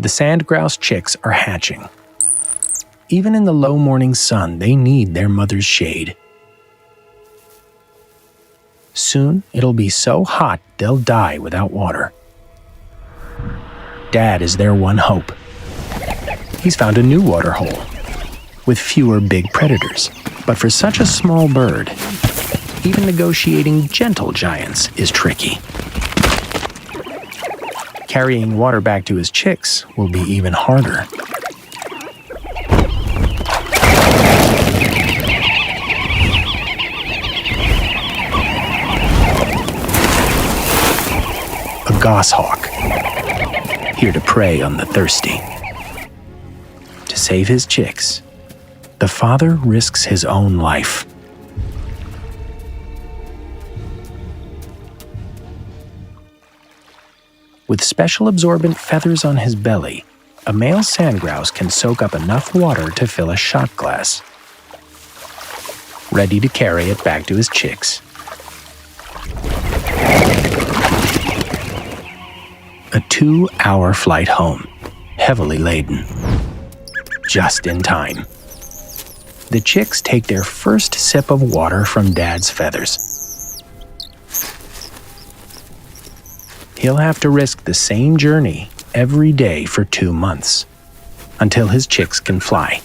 The sandgrouse chicks are hatching. Even in the low morning sun, they need their mother's shade. Soon, it'll be so hot they'll die without water. Dad is their one hope. He's found a new water hole with fewer big predators. But for such a small bird, even negotiating gentle giants is tricky. Carrying water back to his chicks will be even harder. A goshawk, here to prey on the thirsty. To save his chicks, the father risks his own life. With special absorbent feathers on his belly, a male sandgrouse can soak up enough water to fill a shot glass, ready to carry it back to his chicks. A 2-hour flight home, heavily laden. Just in time. The chicks take their first sip of water from Dad's feathers. He'll have to risk the same journey every day for 2 months, until his chicks can fly.